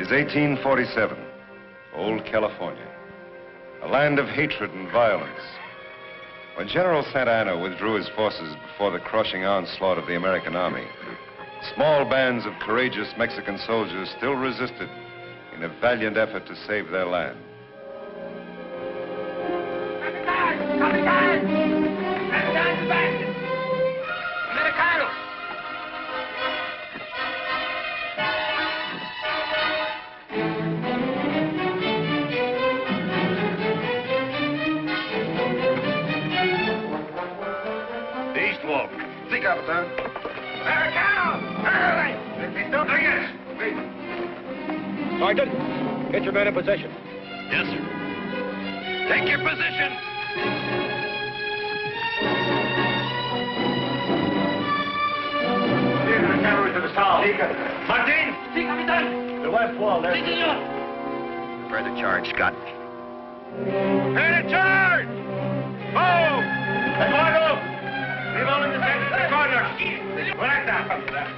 is 1847, old California, a land of hatred and violence. When General Santa Anna withdrew his forces before the crushing onslaught of the American army, small bands of courageous Mexican soldiers still resisted in a valiant effort to save their land. Sergeant, get your men in position. Yes, sir. Take your position. To the south. Martin! Sí, capitán. The west wall there. Sí, señor. Prepare the charge, Scott. Prepare the charge! Move! Eduardo! Leave all in the center to the corner. Correcta.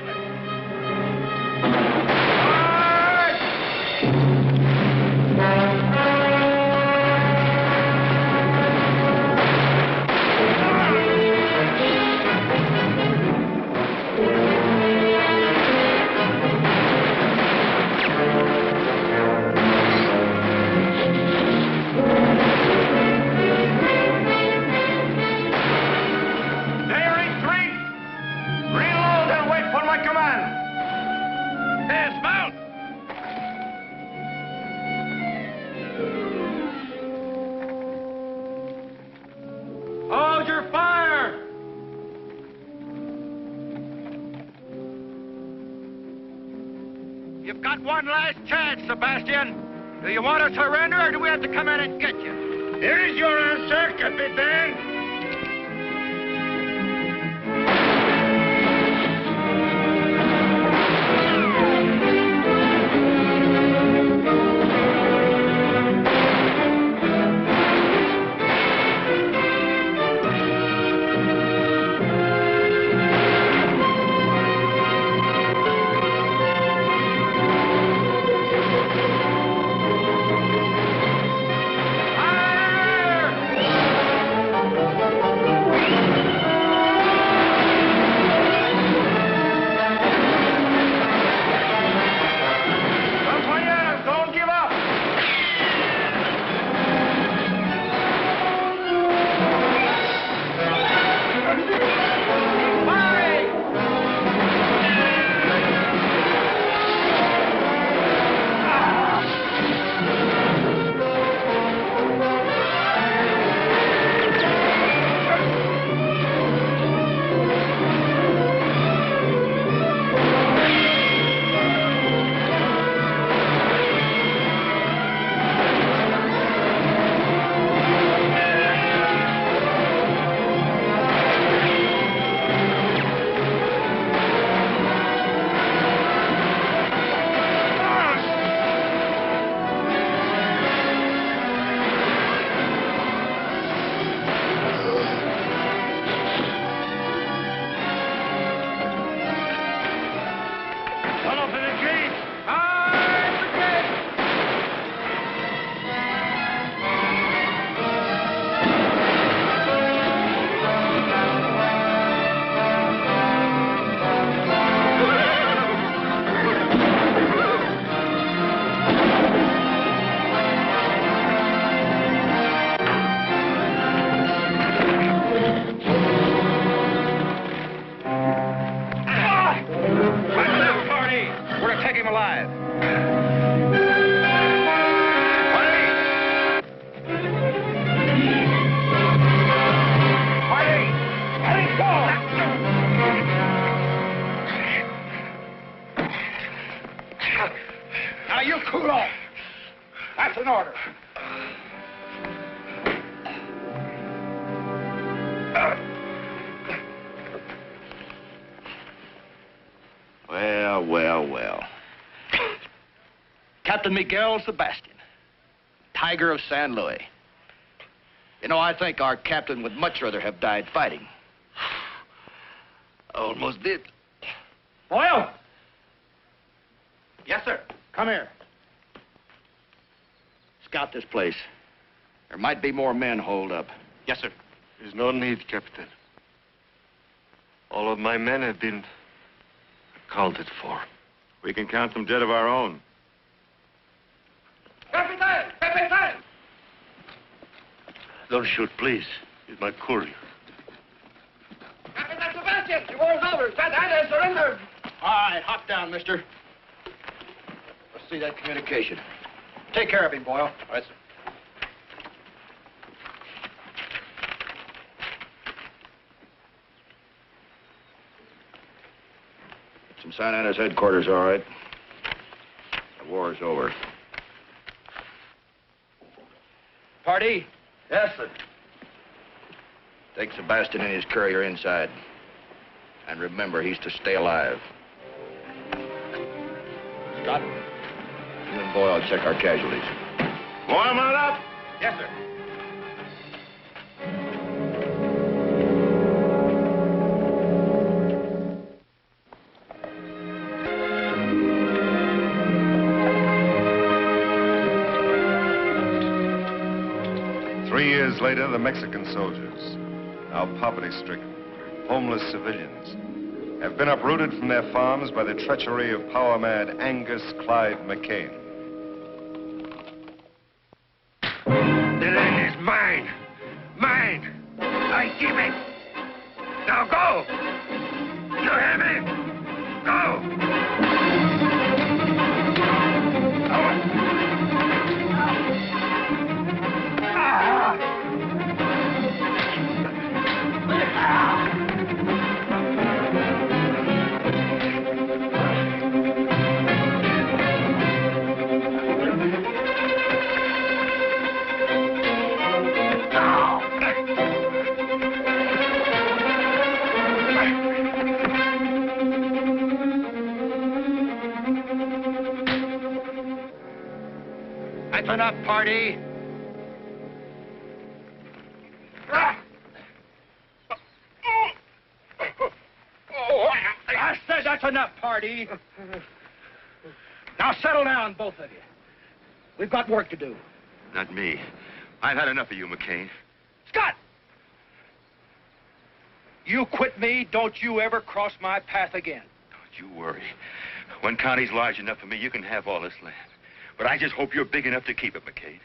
You've got one last chance, Sebastian. Do you want to surrender, or do we have to come in and get you? Here is your answer, Capitan. Well. Captain Miguel Sebastian, Tiger of San Luis. You know, I think our captain would much rather have died fighting. Almost did. Boyle! Yes, sir. Come here. Scout this place. There might be more men holed up. Yes, sir. There's no need, Captain. All of my men have been accounted for. We can count them dead of our own. Captain! Captain! Don't shoot, please. He's my courier. Captain Sebastian, the war's over. Santa Ana has surrendered. All right, hop down, mister. Let's see that communication. Take care of him, Boyle. All right, sir. It's in Santa Ana's headquarters, all right. The war's over. Party? Yes, sir. Take Sebastian and his courier inside. And remember, he's to stay alive. Scott, you and Boyle check our casualties. Boy, mount up! Yes, sir. 3 years later, the Mexican soldiers, now poverty-stricken, homeless civilians, have been uprooted from their farms by the treachery of power-mad Angus Clyde McCain. The land is mine. Mine. I keep it. Now go. You hear me? Go. That's enough, party. I said that's enough, party. Now settle down, both of you. We've got work to do. Not me. I've had enough of you, McCain. Scott! You quit me, don't you ever cross my path again. Don't you worry. One county's large enough for me, you can have all this land. But I just hope you're big enough to keep it, McCain.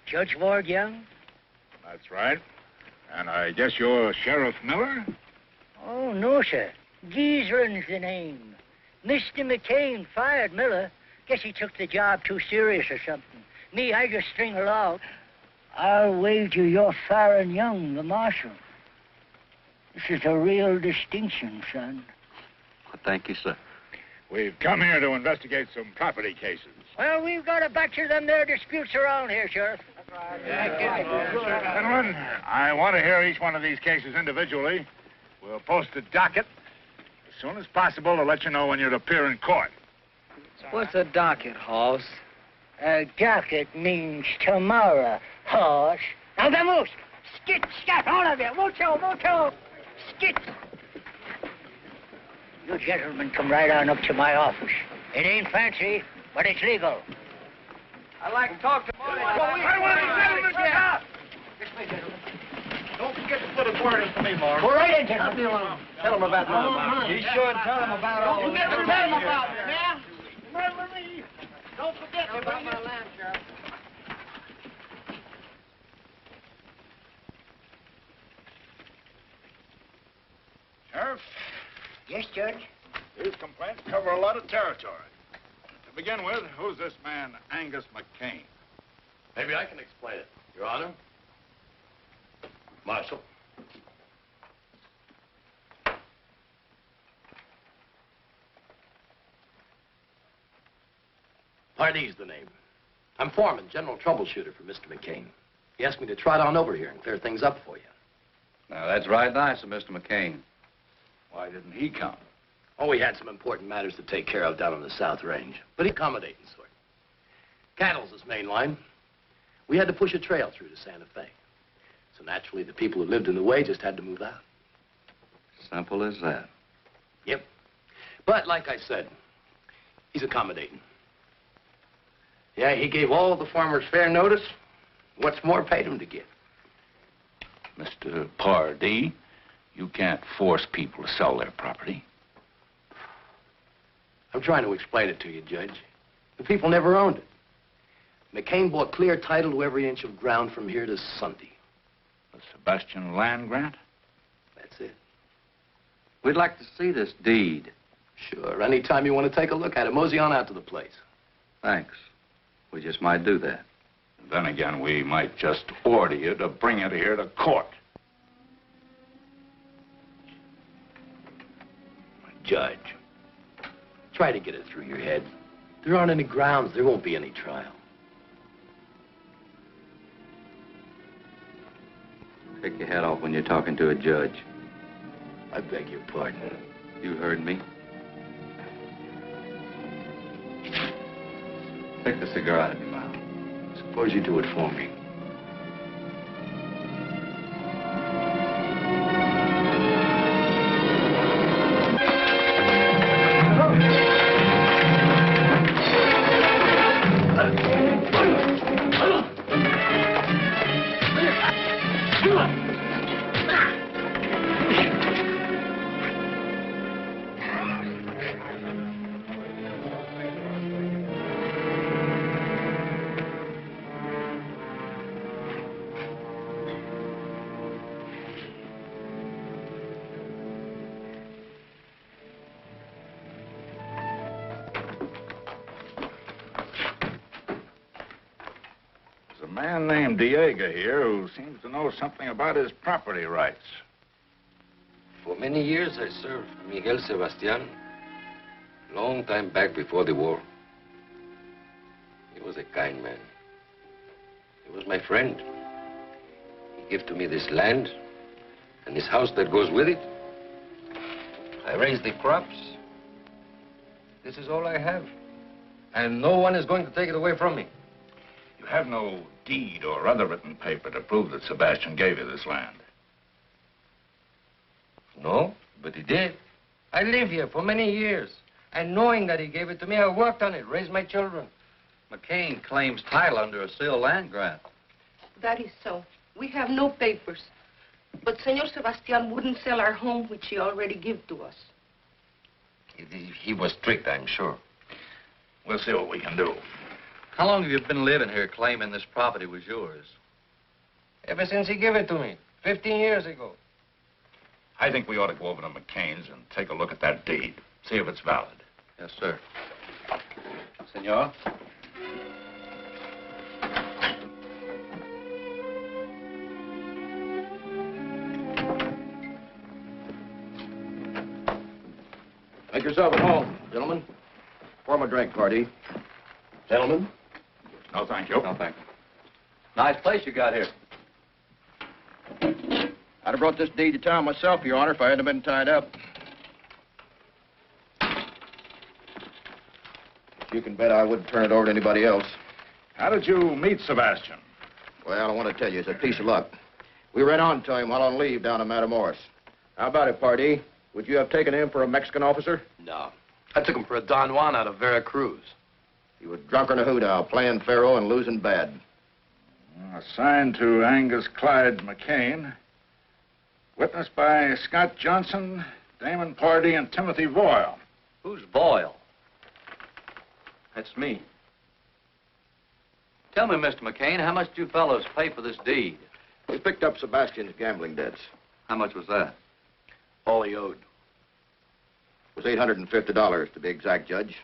Judge Ward Young? That's right. And I guess you're Sheriff Miller? Oh, no, sir. Geezeran's the name. Mr. McCain fired Miller. Guess he took the job too serious or something. Me, I just string along. I'll wager you're Faron Young, the marshal. This is a real distinction, son. Well, thank you, sir. We've come here to investigate some property cases. Well, we've got a batch of them there disputes around here, Sheriff. Gentlemen, I want to hear each one of these cases individually. We'll post a docket as soon as possible to let you know when you'd appear in court. What's a docket, Hoss? A docket means tomorrow, horse. Now, vamos! Skit, scat, all of you! Mucho! Skit! You gentlemen come right on up to my office. It ain't fancy, but it's legal. I'd like to talk to Marty. Don't forget to put a word in for me, Mark. Go right in, gentlemen. Tell him about money. Be sure and tell him about all Don't this. forget to tell him about it, man. Remember me. Don't forget About my land, Sheriff. Sheriff? Sheriff, Yes, Judge. these complaints cover a lot of territory. To begin with, who's this man, Angus McCain? Maybe I can explain it, Your Honor. Marshal. Pardee's the name. I'm foreman, general troubleshooter for Mr. McCain. He asked me to trot on over here and clear things up for you. Now, that's right nice of Mr. McCain. Why didn't he come? Oh, we had some important matters to take care of down on the South Range, but he accommodating sort. Cattle's his main line. We had to push a trail through to Santa Fe. So naturally, the people who lived in the way just had to move out. Simple as that. Yep. But like I said, he's accommodating. Yeah, he gave all the farmers fair notice. What's more, paid him to give. Mr. Pardee, you can't force people to sell their property. I'm trying to explain it to you, Judge. The people never owned it. McCain bought clear title to every inch of ground from here to Sunday. The Sebastian land grant? That's it. We'd like to see this deed. Sure, anytime you want to take a look at it, mosey on out to the place. Thanks. We just might do that. Then again, we might just order you to bring it here to court. Judge, try to get it through your head. There aren't any grounds. There won't be any trial. Take your hat off when you're talking to a judge. I beg your pardon. You heard me. Take the cigar out of your mouth. Suppose you do it for me. There's a man named Diego here who seems to know something about his property rights. For many years, I served Miguel Sebastian. Long time back before the war. He was a kind man. He was my friend. He gave to me this land and this house that goes with it. I raised the crops. This is all I have. And no one is going to take it away from me. You have no deed or other written paper to prove that Sebastian gave you this land. No, but he did. I live here for many years. And knowing that he gave it to me, I worked on it, raised my children. McCain claims title under a sealed land grant. That is so. We have no papers. But Senor Sebastian wouldn't sell our home, which he already gave to us. He was strict, I'm sure. We'll see what we can do. How long have you been living here claiming this property was yours? Ever since he gave it to me, 15 years ago. I think we ought to go over to McCain's and take a look at that deed. See if it's valid. Yes, sir. Senor? Make yourself at home, gentlemen. Pour him a drink, Pardee. Gentlemen? No, thank you. No, thank you. Nice place you got here. I'd have brought this deed to town myself, Your Honor, if I hadn't been tied up. You can bet I wouldn't turn it over to anybody else. How did you meet Sebastian? Well, I want to tell you, it's a piece of luck. We ran on to him while on leave down in Matamoros. How about it, Pardee? Would you have taken him for a Mexican officer? No. I took him for a Don Juan out of Veracruz. He was drunk on a hoot-owl, playing faro and losing bad. Assigned to Angus Clyde McCain. Witnessed by Scott Johnson, Damon Pardee, and Timothy Boyle. Who's Boyle? That's me. Tell me, Mr. McCain, how much did you fellows pay for this deed? We picked up Sebastian's gambling debts. How much was that? All he owed. It was $850 to be exact, Judge.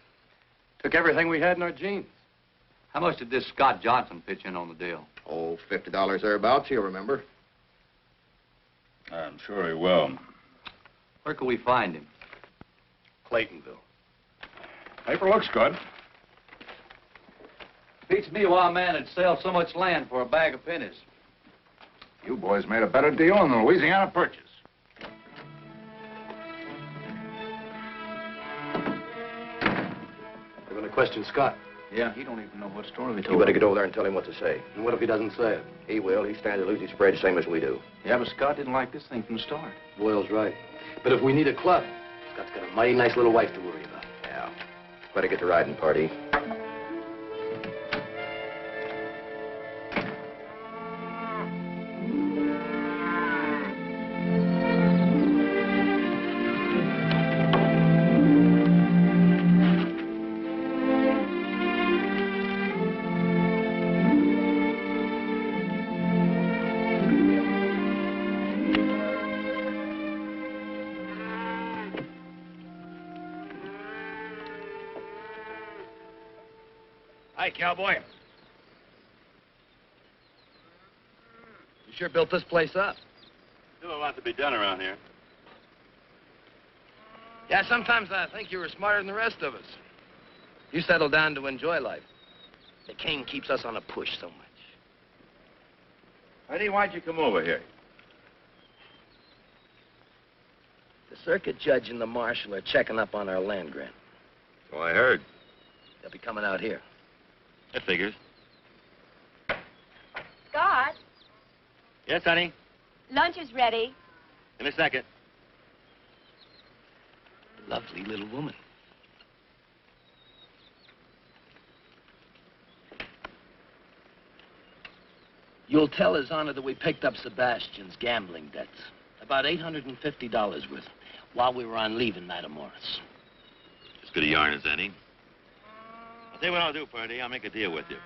Took everything we had in our jeans. How much did this Scott Johnson pitch in on the deal? Oh, $50 thereabouts, he'll remember. I'm sure he will. Where can we find him? Claytonville. Paper looks good. Beats me why a man would sell so much land for a bag of pennies. You boys made a better deal in the Louisiana Purchase. They're going to question Scott. Yeah, he don't even know what story we You told. better get over there and tell him what to say. And what if he doesn't say it? He will. He stands to lose his spread the same as we do. Yeah, but Scott didn't like this thing from the start. Boyle's right. But if we need a club, Scott's got a mighty nice little wife to worry about. Yeah. Better get to riding, Party. Hi, cowboy. You sure built this place up. Still a lot to be done around here. Yeah, sometimes I think you were smarter than the rest of us. You settled down to enjoy life. The king keeps us on a push so much. Eddie, why'd you come over here? The circuit judge and the marshal are checking up on our land grant. So I heard. They'll be coming out here. That figures. Scott, Yes, honey? lunch is ready. In a second. Lovely little woman. You'll tell His Honor that we picked up Sebastian's gambling debts. About $850 worth while we were on leave in Matamoros. As good a yarn as any. I'll tell you what I'll do, Purdy. I'll make a deal with you.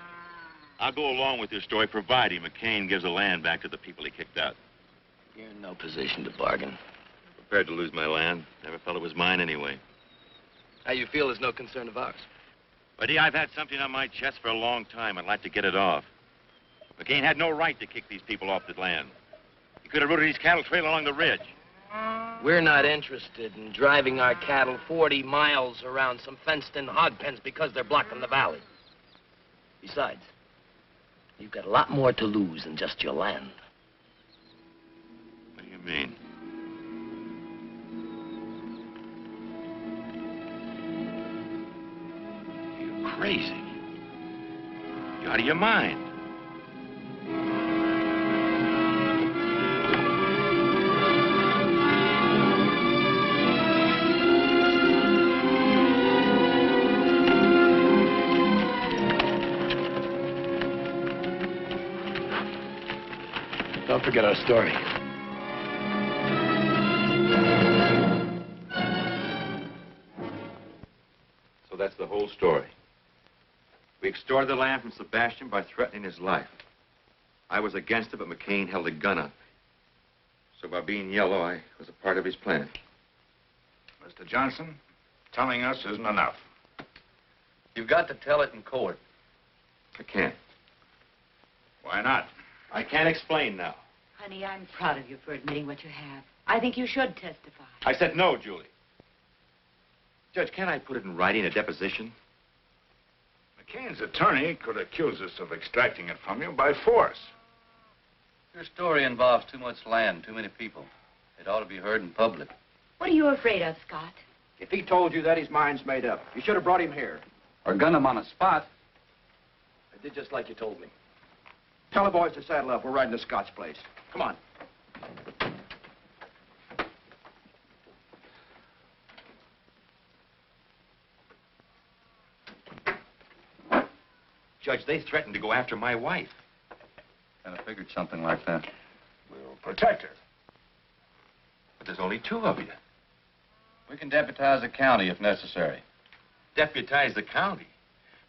I'll go along with your story, providing McCain gives the land back to the people he kicked out. You're in no position to bargain. Prepared to lose my land. Never felt it was mine anyway. How you feel is no concern of ours. Purdy, I've had something on my chest for a long time. I'd like to get it off. McCain had no right to kick these people off the land. He could have routed his cattle trail along the ridge. We're not interested in driving our cattle 40 miles around some fenced-in hog pens because they're blocking the valley. Besides, you've got a lot more to lose than just your land. What do you mean? You're crazy. You're out of your mind. Don't forget our story. So that's the whole story. We extorted the land from Sebastian by threatening his life. I was against it, but McCain held a gun on me. So by being yellow, I was a part of his plan. Mr. Johnson, telling us isn't enough. You've got to tell it in court. I can't. Why not? I can't explain now. Honey, I'm proud of you for admitting what you have. I think you should testify. I said no, Julie. Judge, can't I put it in writing, a deposition? McCain's attorney could accuse us of extracting it from you by force. Your story involves too much land, too many people. It ought to be heard in public. What are you afraid of, Scott? If he told you that, his mind's made up. You should have brought him here. Or gun him on a spot. I did just like you told me. Tell the boys to saddle up. We're riding to Scott's place. Come on. Judge, they threatened to go after my wife. Kind of figured something like that. We'll protect her. But there's only two of you. We can deputize the county if necessary. Deputize the county.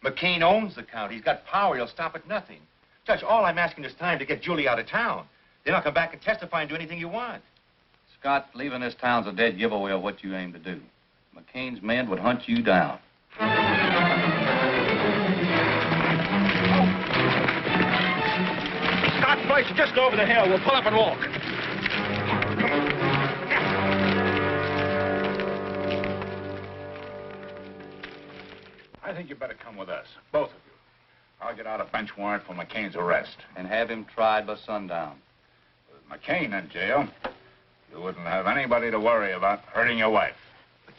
McCain owns the county. He's got power. He'll stop at nothing. Judge, all I'm asking is time to get Julie out of town. Then I'll come back and testify and do anything you want. Scott, leaving this town's a dead giveaway of what you aim to do. McCain's men would hunt you down. Scott's place is just over the hill. We'll pull up and walk. I think you better come with us, both of you. I'll get out a bench warrant for McCain's arrest. And have him tried by sundown. With McCain in jail, you wouldn't have anybody to worry about hurting your wife.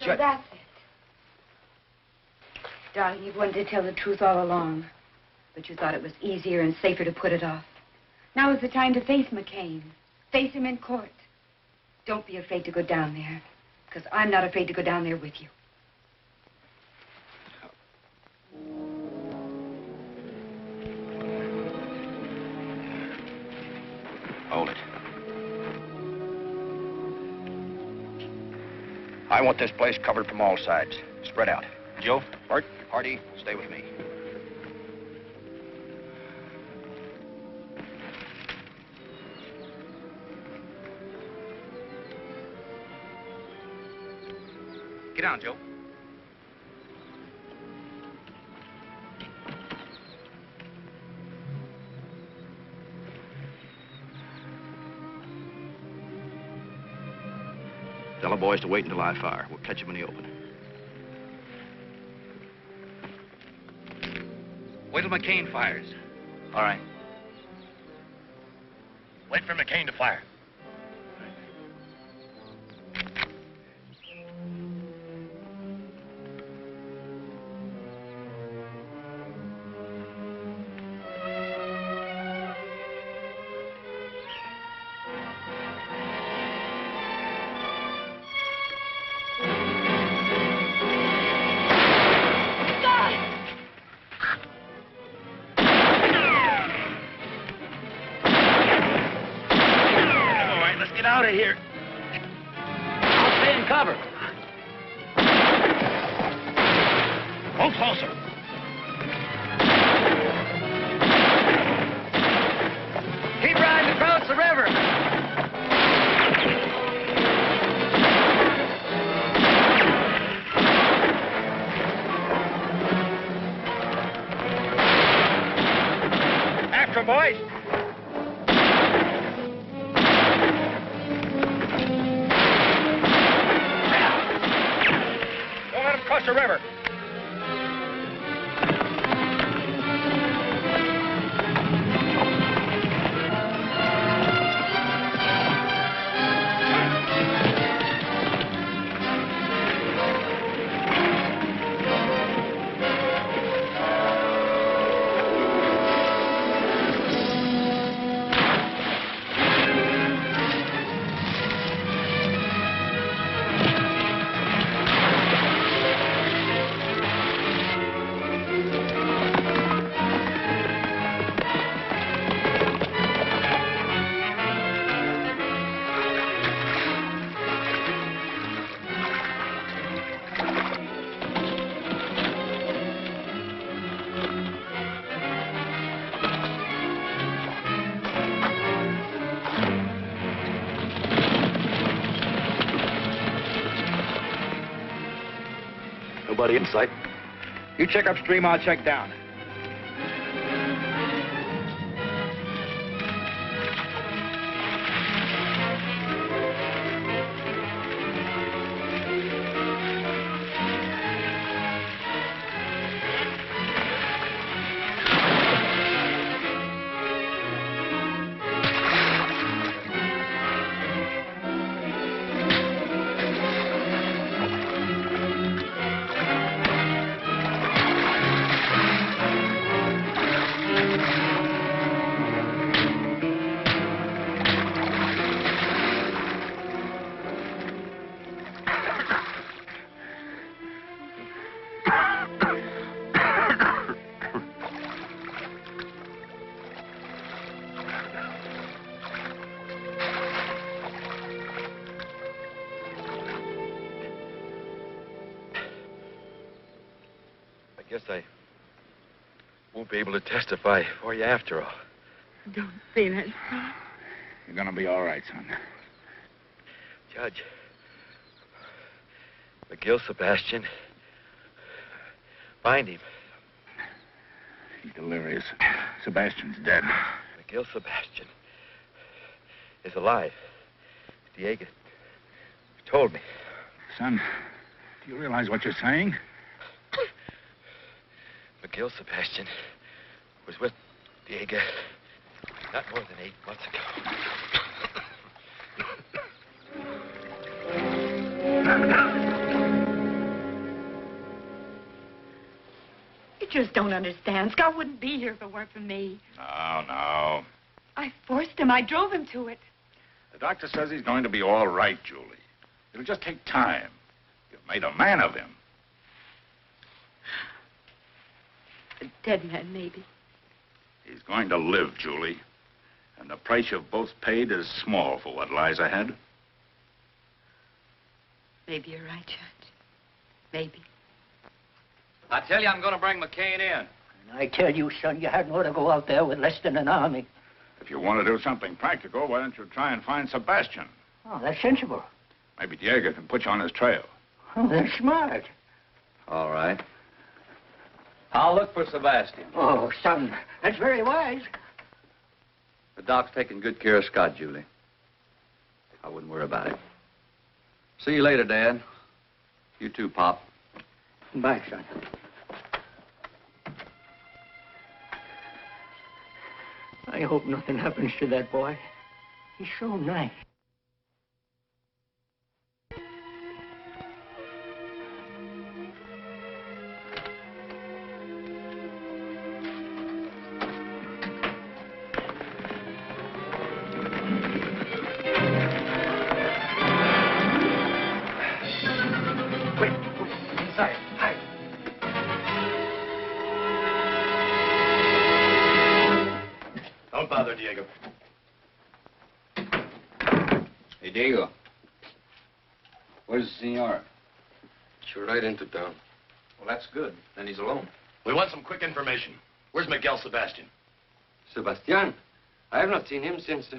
So that's it. Darling, you've wanted to tell the truth all along. But you thought it was easier and safer to put it off. Now is the time to face McCain. Face him in court. Don't be afraid to go down there. Because I'm not afraid to go down there with you. Hold it. I want this place covered from all sides. Spread out. Joe? Bart? Hardy, stay with me. Get down, Joe. Tell the boys to wait until I fire. We'll catch them in the open. Wait till McCain fires. All right. Wait for McCain to fire. Out of here. I'll stay in cover. Go closer. Keep riding across the river. After 'em, boys. Across the river. Nobody in sight. You check upstream, I'll check down. Guess I won't be able to testify for you after all. Don't say that, Scott. You're gonna be all right, son. Judge, McGill Sebastian. Find him. He's delirious. Sebastian's dead. McGill Sebastian is alive. Diego told me. Son, do you realize what you're saying? McGill Sebastian was with Diego not more than 8 months ago. You just don't understand. Scott wouldn't be here if it weren't for me. No. I forced him. I drove him to it. The doctor says he's going to be all right, Julie. It'll just take time. You've made a man of him. A dead man, maybe. He's going to live, Julie. And the price you've both paid is small for what lies ahead. Maybe you're right, Judge. Maybe. I tell you, I'm going to bring McCain in. And I tell you, son, you hadn't ought to go out there with less than an army. If you want to do something practical, why don't you try and find Sebastian? Oh, that's sensible. Maybe Diego can put you on his trail. Oh, that's smart. All right. I'll look for Sebastian. Oh, son, that's very wise. The doc's taking good care of Scott, Julie. I wouldn't worry about it. See you later, Dad. You too, Pop. Bye, son. I hope nothing happens to that boy. He's so nice. Don't bother, Diego. Hey, Diego. Where's the senor? You're right into town. Well, that's good. Then he's alone. We want some quick information. Where's Miguel Sebastian? Sebastian? I have not seen him since...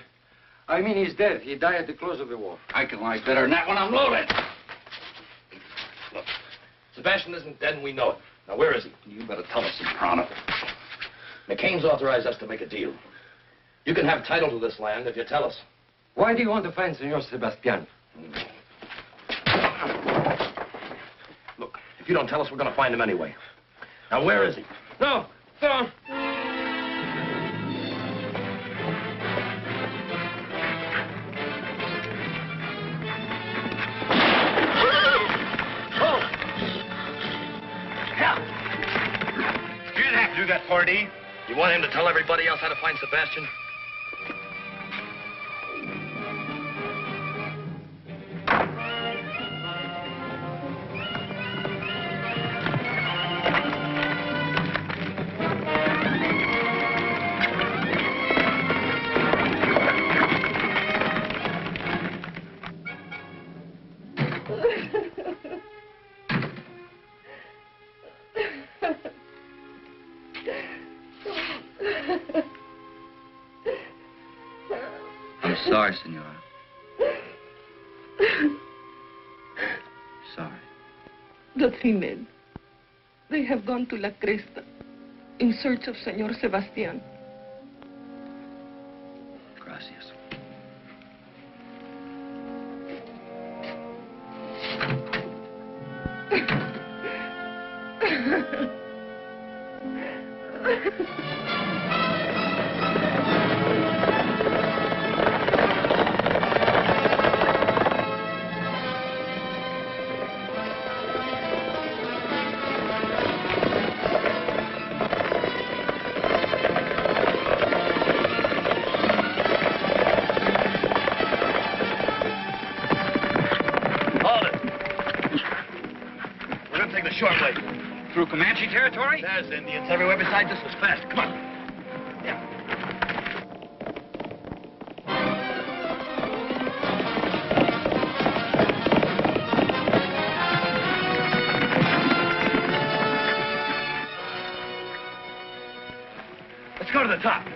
I mean, he's dead. He died at the close of the war. I can lie better than that when I'm loaded. Look, Sebastian isn't dead and we know it. Now, where is he? You better tell us, Soprano. McCain's authorized us to make a deal. You can have title to this land if you tell us. Why do you want to find Senor Sebastian? Look, if you don't tell us, we're going to find him anyway. Now, where is he? No, no. You didn't have to do that, Pardee. You want him to tell everybody else how to find Sebastian? I'm sorry, Senora. Sorry. The 3 men. They have gone to La Cresta in search of Senor Sebastian. Gracias. Short way. Through Comanche territory? There's Indians everywhere besides this was fast. Come on. Let's go to the top.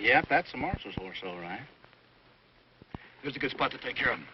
Yep, that's the marshal's horse, all right. Here's a good spot to take care of him.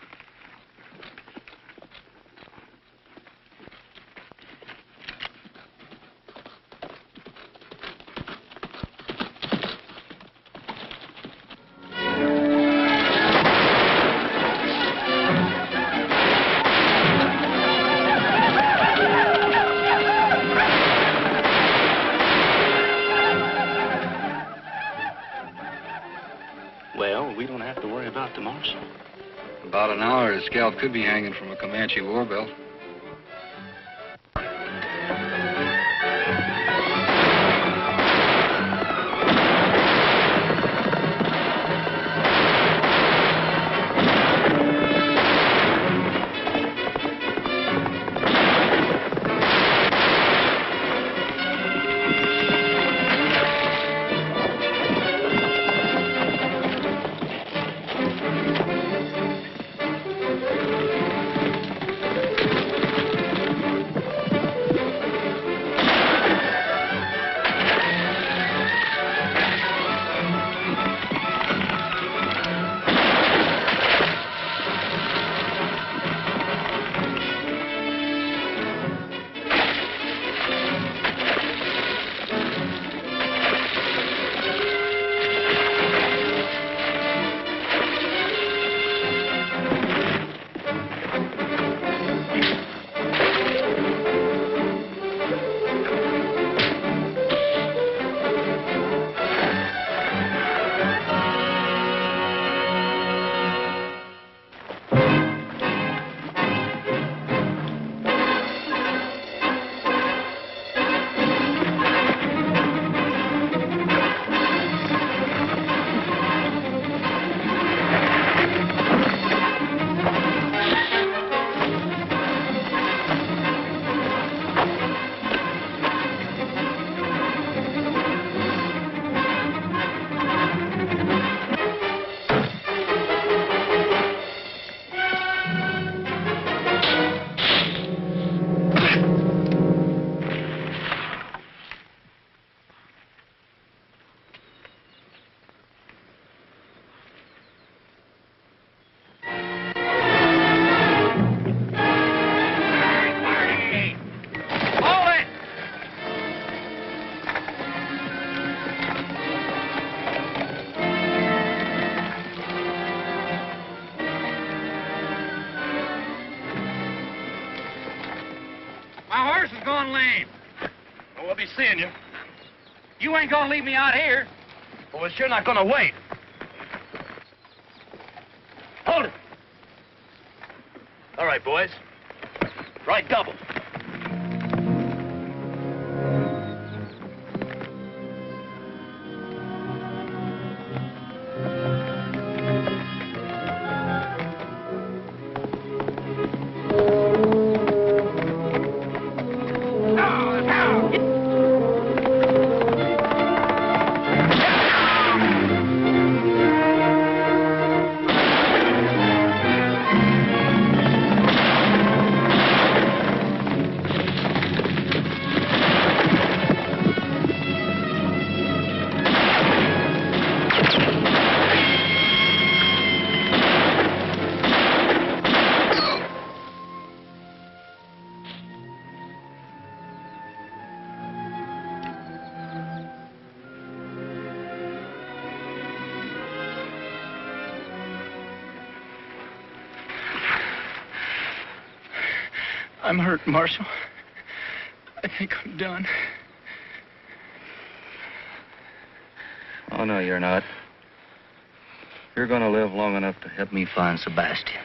Well, we don't have to worry about the marshal. About an hour, his scalp could be hanging from a Comanche war belt. My horse is going lame. Well, we'll be seeing you. You ain't gonna leave me out here. Well, we're sure not gonna wait. Hold it. All right, boys. Right double. I'm hurt, Marshal. I think I'm done. Oh, no, you're not. You're gonna live long enough to help me find Sebastian.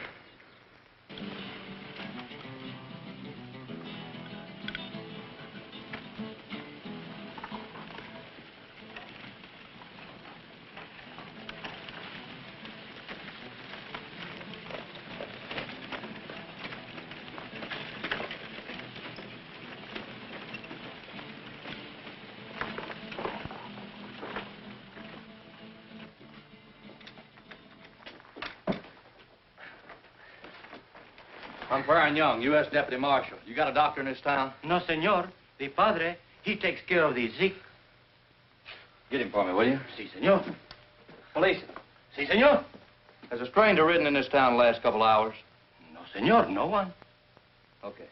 I'm Faron Young, U.S. Deputy Marshal. You got a doctor in this town? No, senor. The padre, he takes care of the sick. Get him for me, will you? Si, senor. Police. Si, senor. Has a stranger ridden in this town the last couple hours? No, senor. No one. Okay.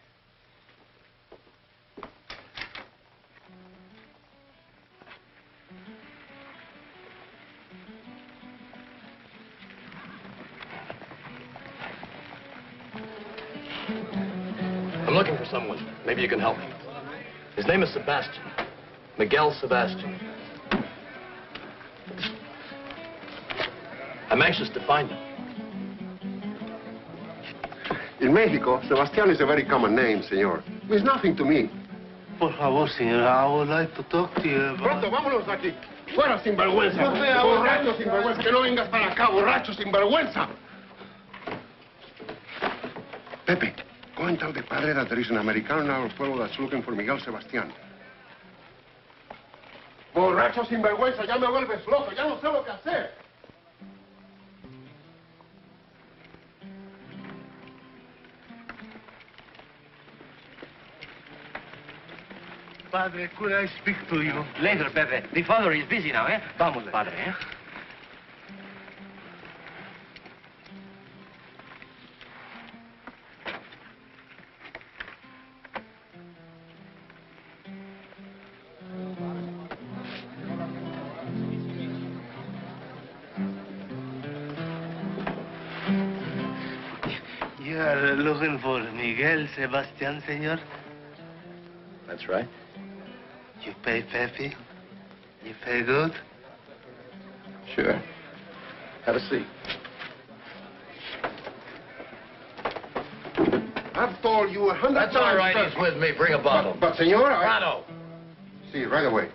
I'm looking for someone. Maybe you can help me. His name is Sebastian. Miguel Sebastian. I'm anxious to find him. In Mexico, Sebastian is a very common name, senor. It means nothing to me. Por favor, señor, I would like to talk to you about... Pronto, vámonos de aquí. Fuera, sinvergüenza. No sea Borracho, sinvergüenza. Que no vengas para acá, borracho, sinvergüenza. Pepe, go and tell the padre that there is an American in our pueblo that's looking for Miguel Sebastián. Borracho, sinvergüenza, ya me vuelves loco. Ya no sé lo que hacer. Padre, could I speak to you? Later, Pepe. The father is busy now, eh? Vamos, padre, eh? You are looking for Miguel Sebastian, senor? That's right. You pay Pepe? You pay good? Sure. Have a seat. I've told you 100 times. That's all right. He's with me. Bring a bottle. But senor, I... Prado. See, right away.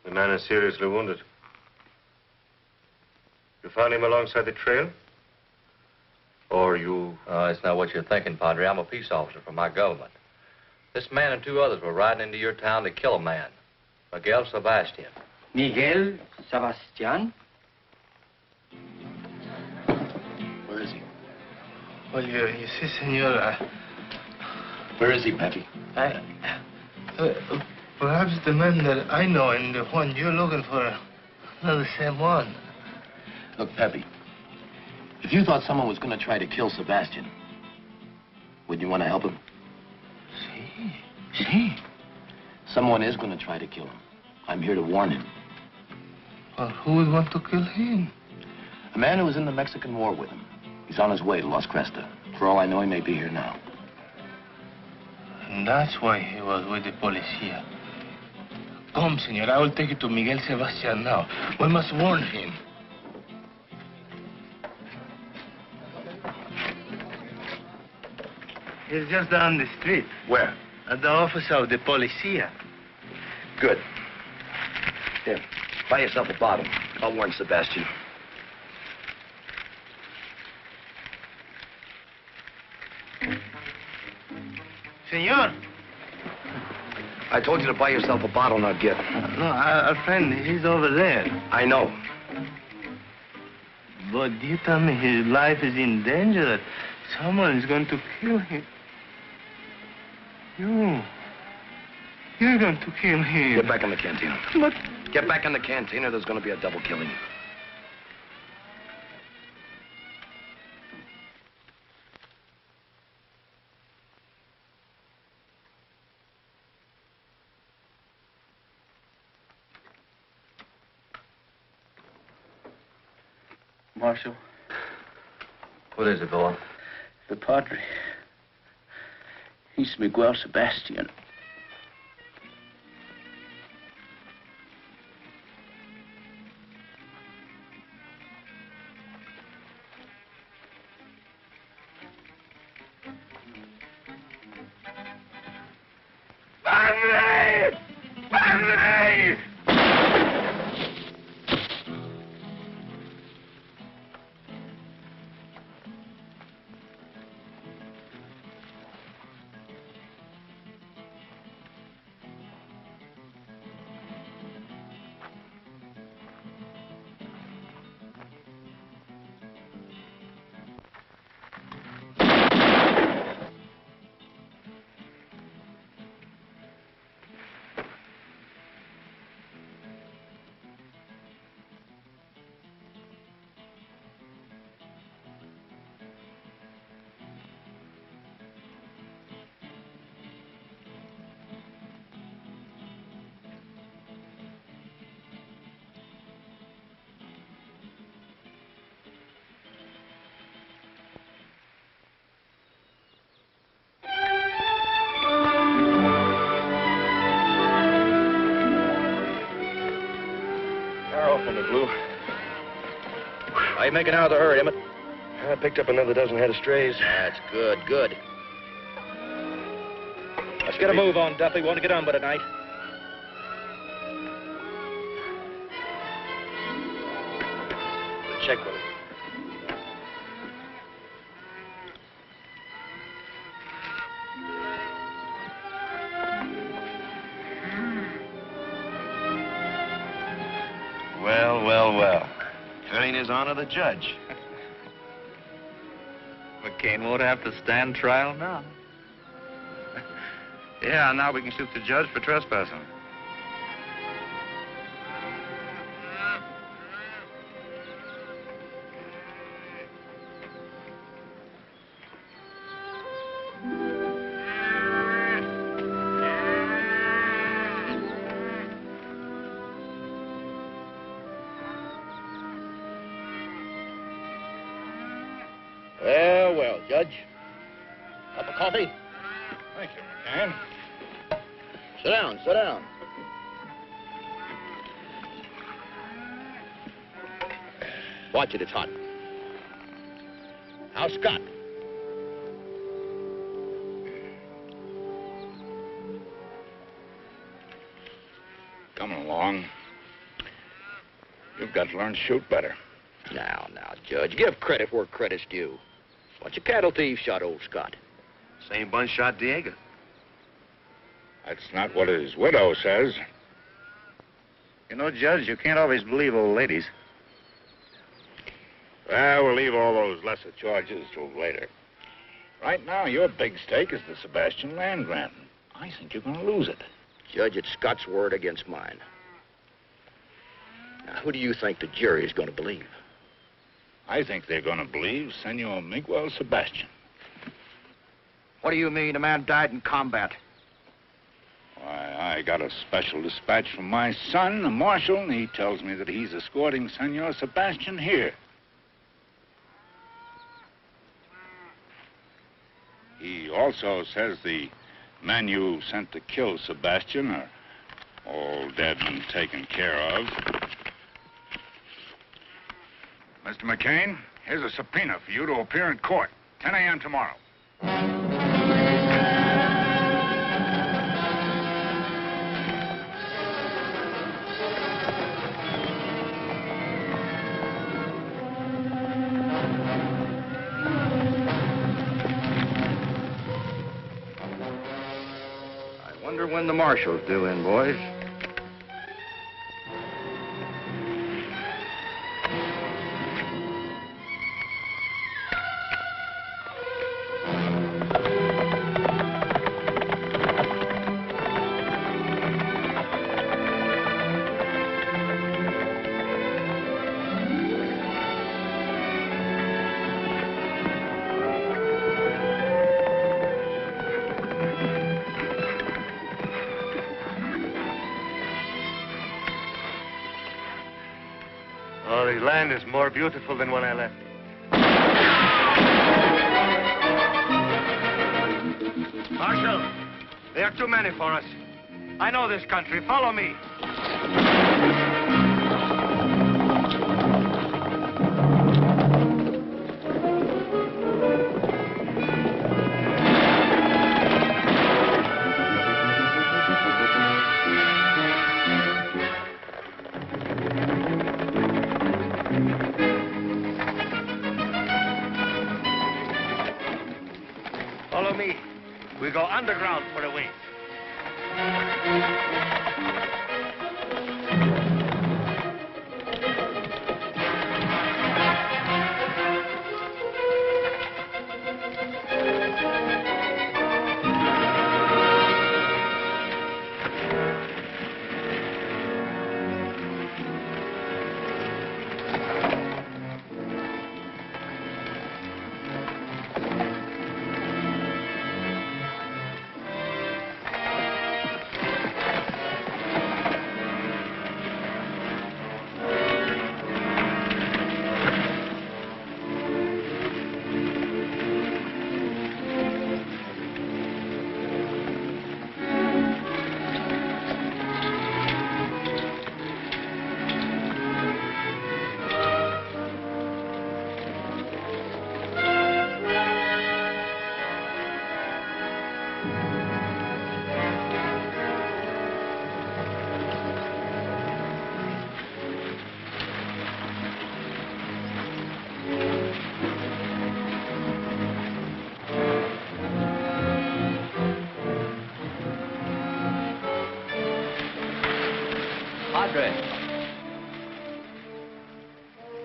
The man is seriously wounded. You found him alongside the trail? Or you... Oh, it's not what you're thinking, Padre. I'm a peace officer for my government. This man and two others were riding into your town to kill a man. Miguel Sebastian. Miguel Sebastian? Where is he? Well, you see, senor, Where is he, Pepe? Perhaps the man that I know and the one you're looking for are not the same one. Look, Pepe, if you thought someone was going to try to kill Sebastian, would you want to help him? See? Someone is going to try to kill him. I'm here to warn him. Well, who would want to kill him? A man who was in the Mexican War with him. He's on his way to Las Crestas. For all I know, he may be here now. And that's why he was with the policia. Come, senor, I will take you to Miguel Sebastian now. We must warn him. He's just down the street. Where? At the office of the policia. Good. Here, buy yourself a bottle. I'll warn Sebastian. Senor. I told you to buy yourself a bottle, not gift. No, our friend, he's over there. I know. But you tell me his life is in danger, that someone is going to kill him. You're going to kill him. Get back in the cantina. But... Get back in the cantina. There's going to be a double killing. Marshal. What is it, boy? The Padre. He's Miguel Sebastian. ¡Padre! ¡Padre! How you making out of the herd, Emmett? I picked up another dozen head of strays. That's good, good. Let's get a move on, Duffy. Want to get on by tonight. Check with him. Well. If it ain't his honor, the judge. McCain won't have to stand trial now. Yeah, now we can shoot the judge for trespassing. Well, Judge. Cup of coffee? Thank you, McCann. Sit down, sit down. Watch it, it's hot. How's Scott? Coming along. You've got to learn to shoot better. Now, Judge, give credit where credit's due. Bunch of cattle thieves shot old Scott. Same bunch shot Diego. That's not what his widow says. You know, Judge, you can't always believe old ladies. Well, we'll leave all those lesser charges till later. Right now, your big stake is the Sebastian land grant. I think you're going to lose it. Judge, it's Scott's word against mine. Now, who do you think the jury is going to believe? I think they're going to believe Senor Miguel Sebastian. What do you mean? A man died in combat. Why, I got a special dispatch from my son, the marshal, and he tells me that he's escorting Senor Sebastian here. He also says the men you sent to kill Sebastian are all dead and taken care of. Mr. McCain, here's a subpoena for you to appear in court, 10 a.m. tomorrow. I wonder when the marshal's due in, boys. Oh, the land is more beautiful than when I left. Marshal, there are too many for us. I know this country. Follow me. Follow me. We go underground for a wing. Padre.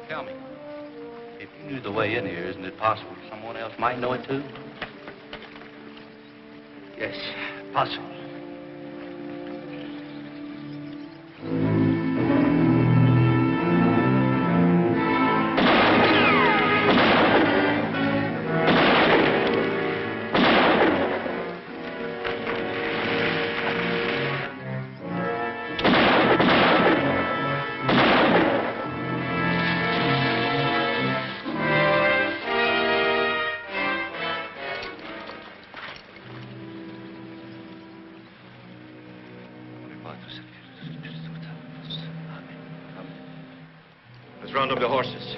Tell me, if you knew the way in here, isn't it possible someone else might know it too? Yes, possible. Let's round up the horses.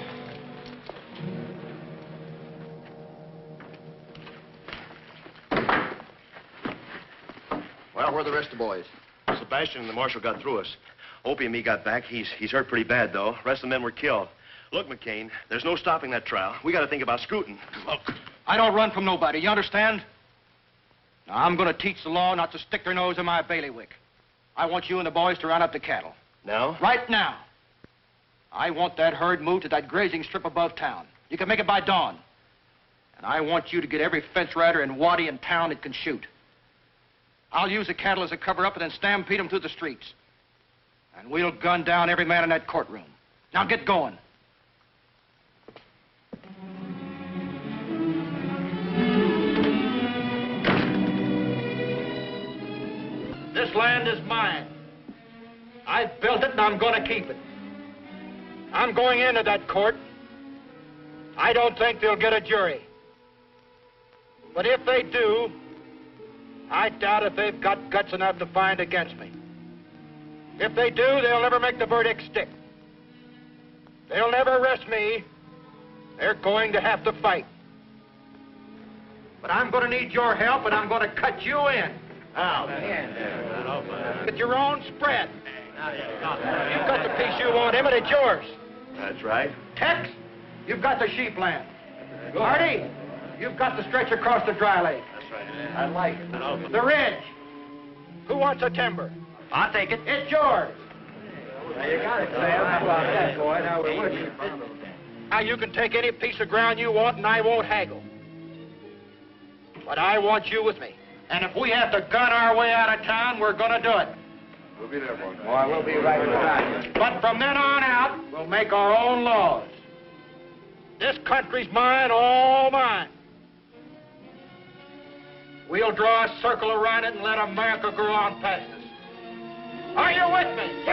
Well, where are the rest of the boys? Sebastian and the marshal got through us. Opie and me got back. He's hurt pretty bad, though. Rest of the men were killed. Look, McCain, there's no stopping that trial. We got to think about scooting. Look. I don't run from nobody, you understand? Now, I'm going to teach the law not to stick their nose in my bailiwick. I want you and the boys to round up the cattle. Now? Right now. I want that herd moved to that grazing strip above town. You can make it by dawn. And I want you to get every fence rider and waddy in town that can shoot. I'll use the cattle as a cover-up and then stampede them through the streets. And we'll gun down every man in that courtroom. Now get going. This land is mine. I built it and I'm going to keep it. I'm going into that court. I don't think they'll get a jury. But if they do, I doubt if they've got guts enough to find against me. If they do, they'll never make the verdict stick. They'll never arrest me. They're going to have to fight. But I'm going to need your help, and I'm going to cut you in. Now, get your own spread. You've got the piece you want, Emmett, it's yours. That's right. Tex, you've got the sheep land. Marty, you've got the stretch across the dry lake. That's right. I like it. The ridge. Who wants the timber? I'll take it. It's yours. Now, you got it, Sam. How about that, boy? Now, we're with you. Now, you can take any piece of ground you want, and I won't haggle. But I want you with me. And if we have to gun our way out of town, we're going to do it. We'll be there, boy. Boy, we'll be right behind you. But from then on out, we'll make our own laws. This country's mine, all mine. We'll draw a circle around it and let America go on past us. Are you with me?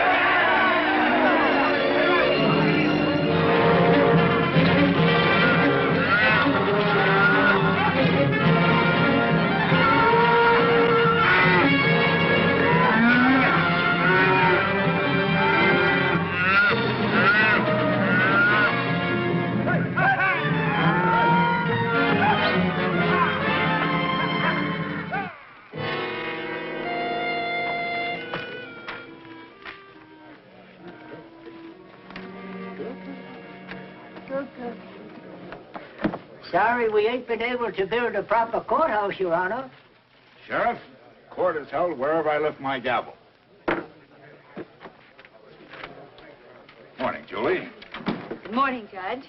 Sorry we ain't been able to build a proper courthouse, Your Honor. Sheriff, court is held wherever I lift my gavel. Morning, Julie. Good morning, Judge.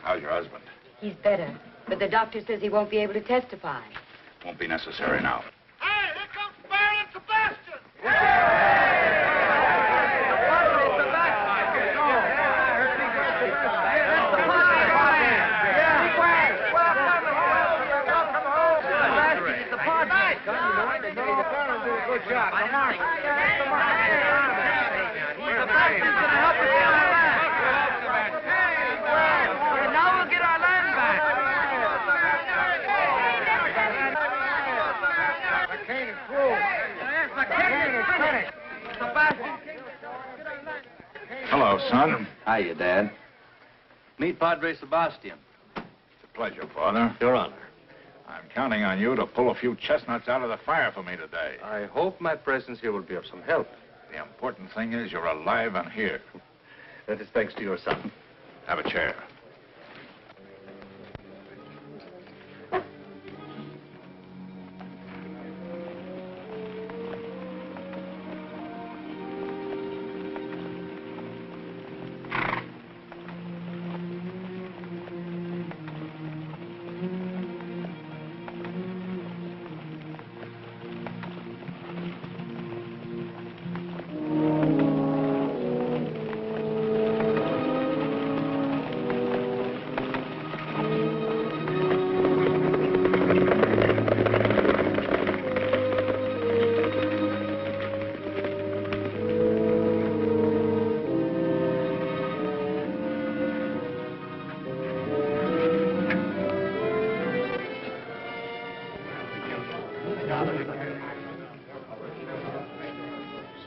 How's your husband? He's better, but the doctor says he won't be able to testify. Won't be necessary now. Hey, here comes Faron and Sebastian! Good job. Come on. Sebastian's gonna help us get our land. And now we'll get our land back. McCain is through. Yes, McCain is finished. Sebastian. Hello, son. Hiya, Dad. Meet Padre Sebastian. It's a pleasure, Father. Your Honor. I'm counting on you to pull a few chestnuts out of the fire for me today. I hope my presence here will be of some help. The important thing is you're alive and here. That is thanks to your son. Have a chair.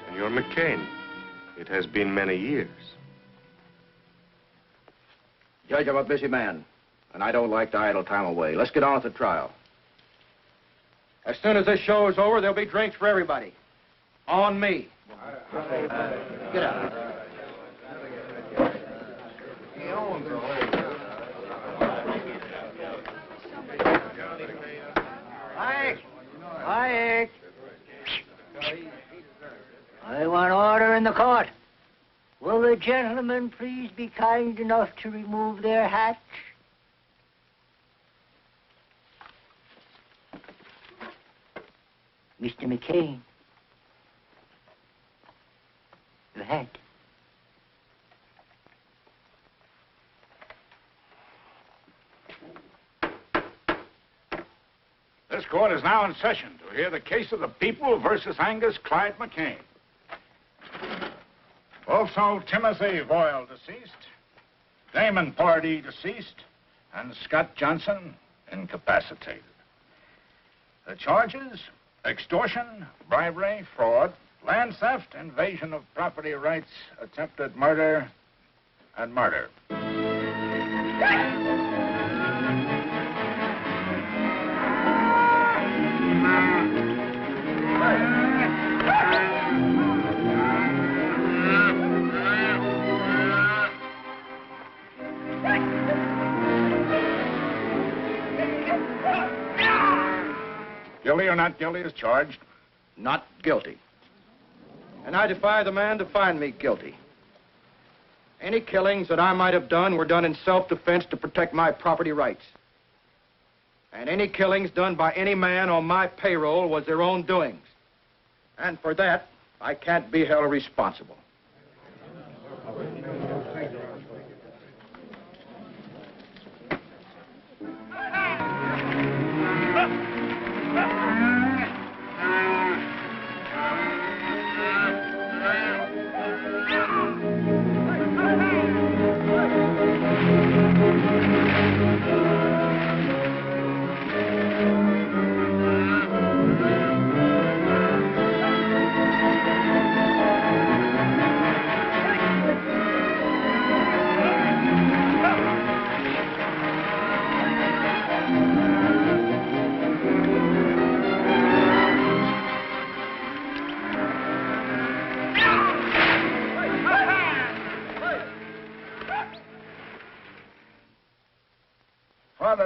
Senor McCain, it has been many years. Judge, I'm a busy man, and I don't like to idle time away. Let's get on with the trial. As soon as this show is over, there'll be drinks for everybody. On me. Get out. Quiet. I want order in the court. Will the gentlemen please be kind enough to remove their hats? Mr. McCain. Your hat. This court is now in session to hear the case of the people versus Angus Clyde McCain. Also, Timothy Voyle, deceased. Damon Pardee, deceased. And Scott Johnson, incapacitated. The charges: extortion, bribery, fraud, land theft, invasion of property rights, attempted murder, and murder. Guilty or not guilty as charged? Not guilty. And I defy the man to find me guilty. Any killings that I might have done were done in self-defense to protect my property rights. And any killings done by any man on my payroll was their own doings. And for that, I can't be held responsible.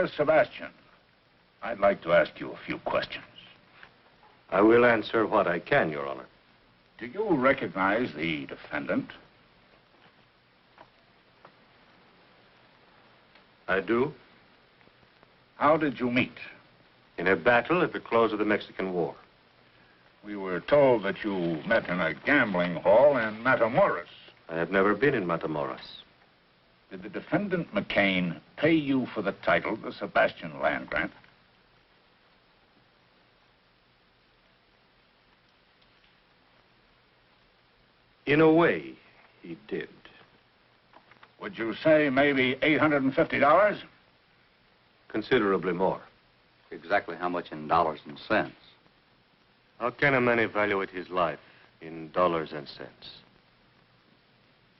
Sebastian, I'd like to ask you a few questions. I will answer what I can, Your Honor. Do you recognize the defendant? I do. How did you meet? In a battle at the close of the Mexican War. We were told that you met in a gambling hall in Matamoros. I have never been in Matamoros. Did the defendant McCain pay you for the title, the Sebastian land grant? In a way, he did. Would you say maybe $850? Considerably more. Exactly how much in dollars and cents? How can a man evaluate his life in dollars and cents?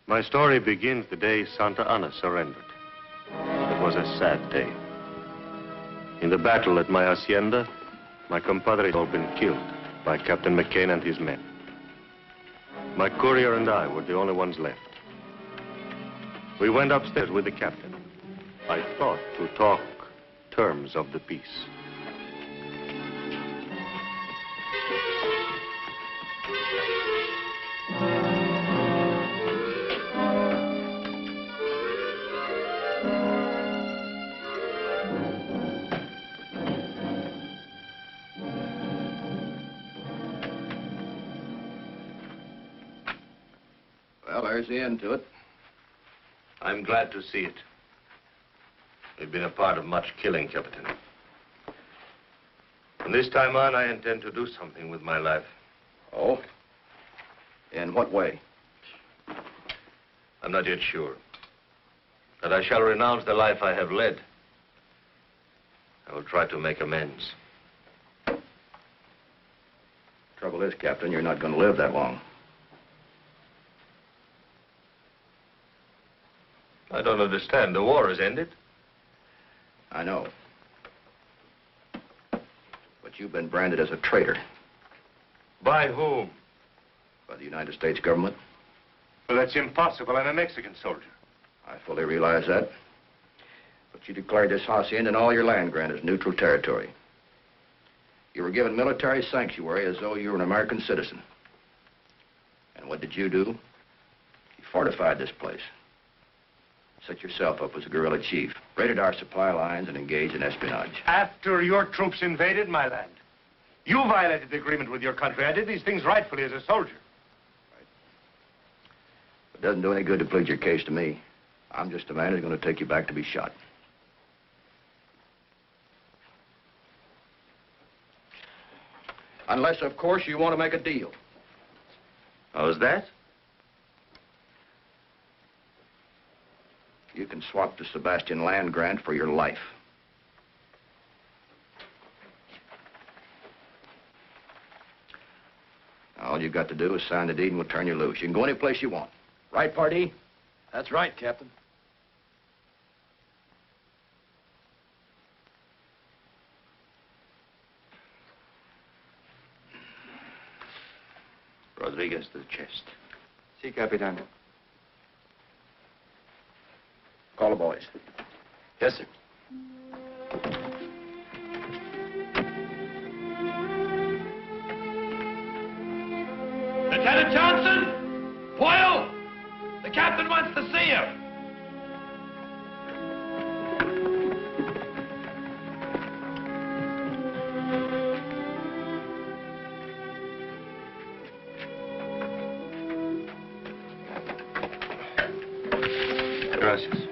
My story begins the day Santa Ana surrendered. It was a sad day. In the battle at my hacienda, my compadre had all been killed by Captain McCain and his men. My courier and I were the only ones left. We went upstairs with the captain. I thought to talk terms of the peace. Well, there's the end to it. I'm glad to see it. We've been a part of much killing, Captain. From this time on, I intend to do something with my life. Oh? In what way? I'm not yet sure. But I shall renounce the life I have led. I will try to make amends. Trouble is, Captain, you're not going to live that long. I don't understand. The war has ended. I know. But you've been branded as a traitor. By whom? By the United States government. Well, that's impossible. I'm a Mexican soldier. I fully realize that. But you declared this hacienda and all your land grant as neutral territory. You were given military sanctuary as though you were an American citizen. And what did you do? You fortified this place. Set yourself up as a guerrilla chief, raided our supply lines, and engaged in espionage. After your troops invaded my land, you violated the agreement with your country. I did these things rightfully as a soldier. It doesn't do any good to plead your case to me. I'm just a man who's going to take you back to be shot. Unless, of course, you want to make a deal. How's that? You can swap the Sebastian land grant for your life. All you got to do is sign the deed and we'll turn you loose. You can go any place you want. Right, Pardee? That's right, Captain. Rodriguez to the chest. Si, Capitan. Call the boys. Yes, sir. Lieutenant Johnson! Boyle! The captain wants to see you. Gracias.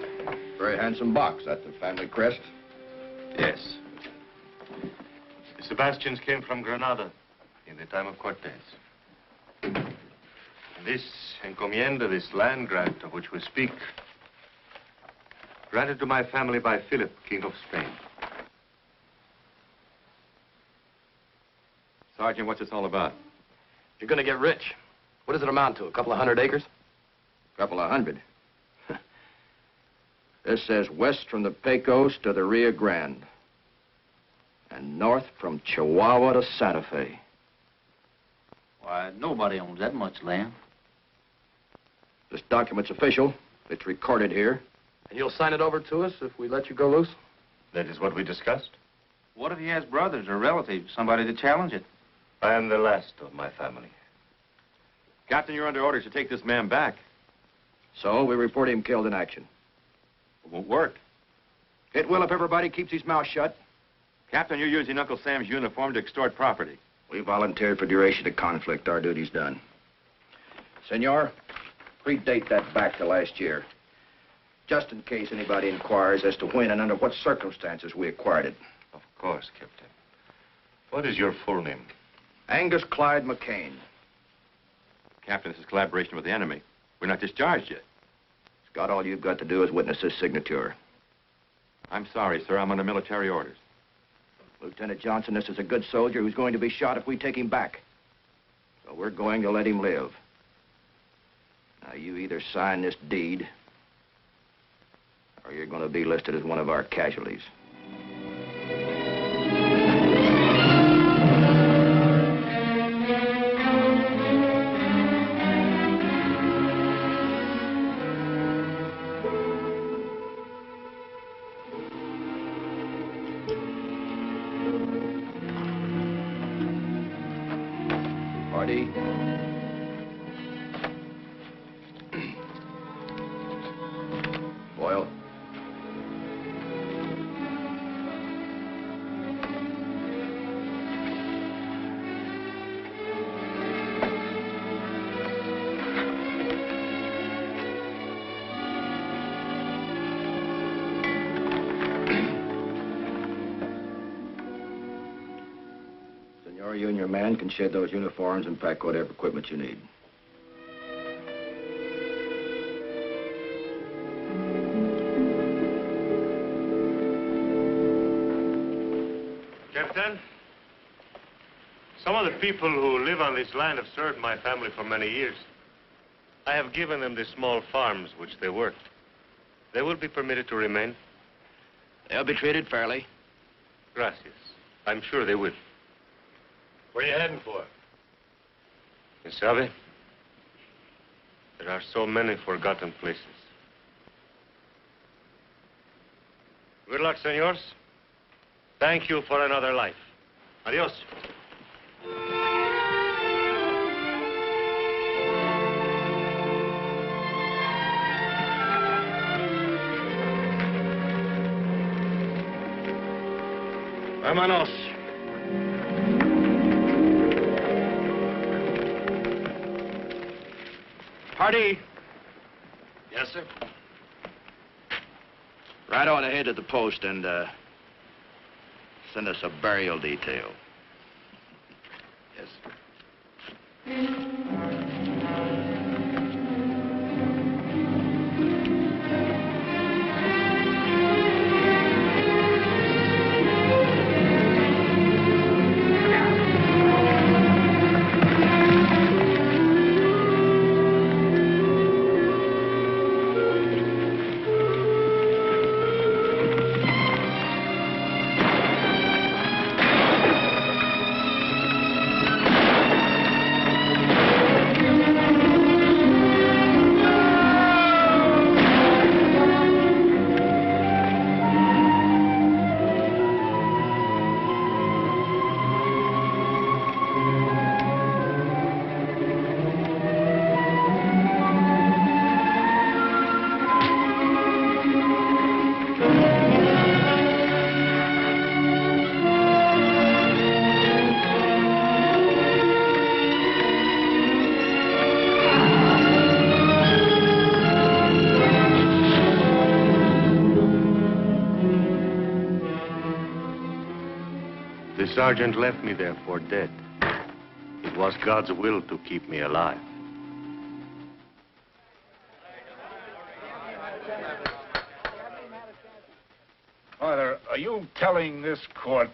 Very handsome box. That's the family crest. Yes. The Sebastians came from Granada in the time of Cortez. This encomienda, this land grant of which we speak, granted to my family by Philip, King of Spain. Sergeant, what's this all about? You're going to get rich. What does it amount to? A couple of 100 acres? A couple of 100. This says west from the Pecos to the Rio Grande. And north from Chihuahua to Santa Fe. Why, nobody owns that much land. This document's official. It's recorded here. And you'll sign it over to us if we let you go loose? That is what we discussed. What if he has brothers or relatives, somebody to challenge it? I am the last of my family. Captain, you're under orders to take this man back. So we report him killed in action. It won't work. It will if everybody keeps his mouth shut. Captain, you're using Uncle Sam's uniform to extort property. We volunteered for duration of conflict. Our duty's done. Senor, predate that back to last year. Just in case anybody inquires as to when and under what circumstances we acquired it. Of course, Captain. What is your full name? Angus Clyde McCain. Captain, this is collaboration with the enemy. We're not discharged yet. Scott, all you've got to do is witness this signature. I'm sorry, sir. I'm under military orders. Lieutenant Johnson, this is a good soldier who's going to be shot if we take him back. So we're going to let him live. Now, you either sign this deed, or you're going to be listed as one of our casualties. Marty. Boyle. Senor, you and your man can shed those uniforms and pack whatever equipment you need. Captain, some of the people who live on this land have served my family for many years. I have given them the small farms which they worked. They will be permitted to remain. They'll be treated fairly. Gracias. I'm sure they will. Where are you heading for? You sabe, there are so many forgotten places. Good luck, senors. Thank you for another life. Adios. Vámonos. Party. Yes, sir. Right on ahead to the post and send us a burial detail. Yes, sir. The sergeant left me there for dead. It was God's will to keep me alive. Father, are you telling this court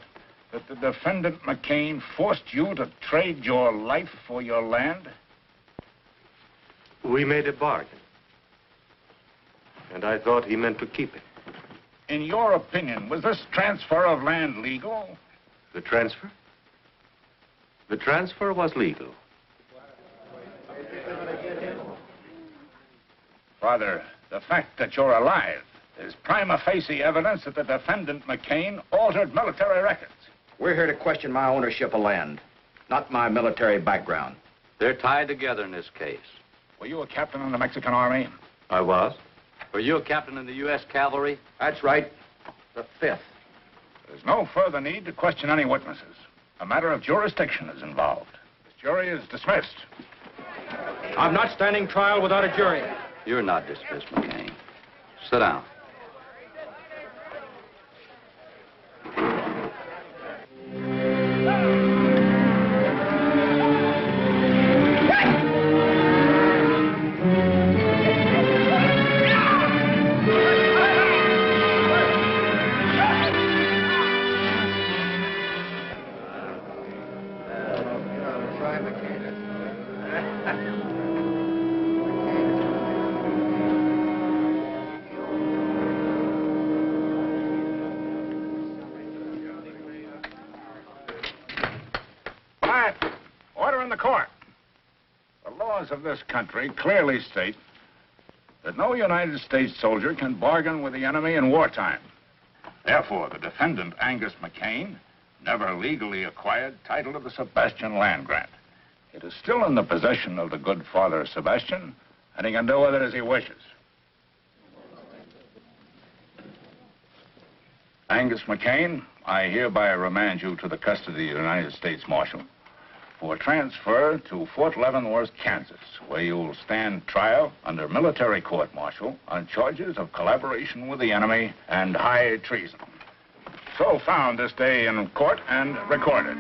that the defendant McCain forced you to trade your life for your land? We made a bargain. And I thought he meant to keep it. In your opinion, was this transfer of land legal? The transfer? The transfer was legal. Father, the fact that you're alive There's prima facie evidence that the defendant, McCain, altered military records. We're here to question my ownership of land, not my military background. They're tied together in this case. Were you a captain in the Mexican Army? I was. Were you a captain in the U.S. Cavalry? That's right. The 5th. There's no further need to question any witnesses. A matter of jurisdiction is involved. This jury is dismissed. I'm not standing trial without a jury. You're not dismissed, McCain. Sit down. Order in the court. The laws of this country clearly state that no United States soldier can bargain with the enemy in wartime. Therefore, the defendant, Angus McCain, never legally acquired title to the Sebastian land grant. It is still in the possession of the good Father Sebastian, and he can do with it as he wishes. Angus McCain, I hereby remand you to the custody of the United States Marshal for transfer to Fort Leavenworth, Kansas, where you will stand trial under military court-martial on charges of collaboration with the enemy and high treason. So found this day in court and recorded.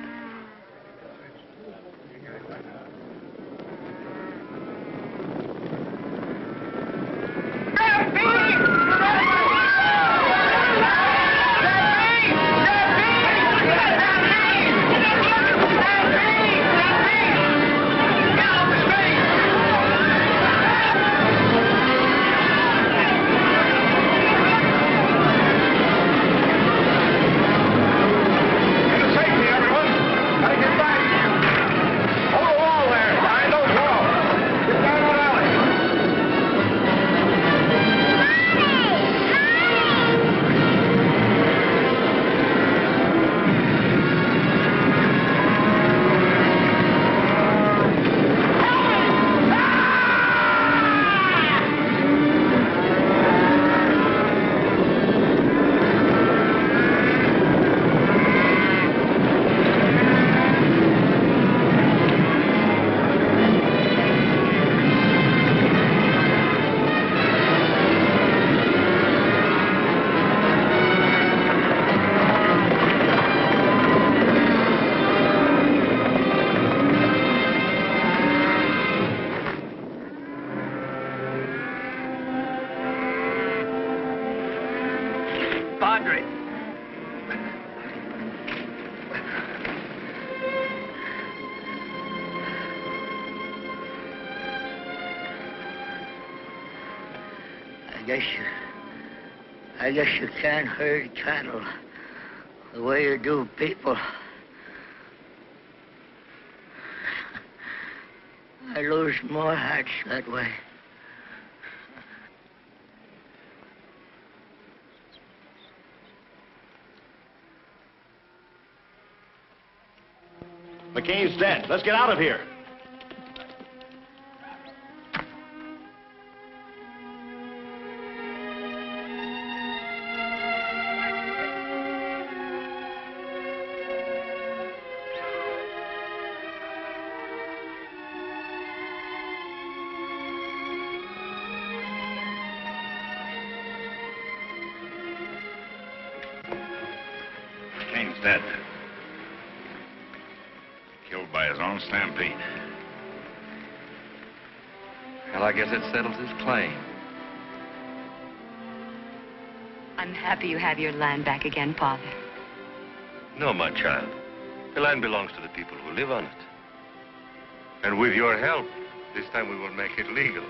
Padre. I guess you can't herd cattle the way you do people. I lose more hearts that way. McCain's dead. Let's get out of here. McCain's dead. Killed by his own stampede. Well, I guess it settles his claim. I'm happy you have your land back again, Father. No, my child. The land belongs to the people who live on it. And with your help, this time we will make it legal.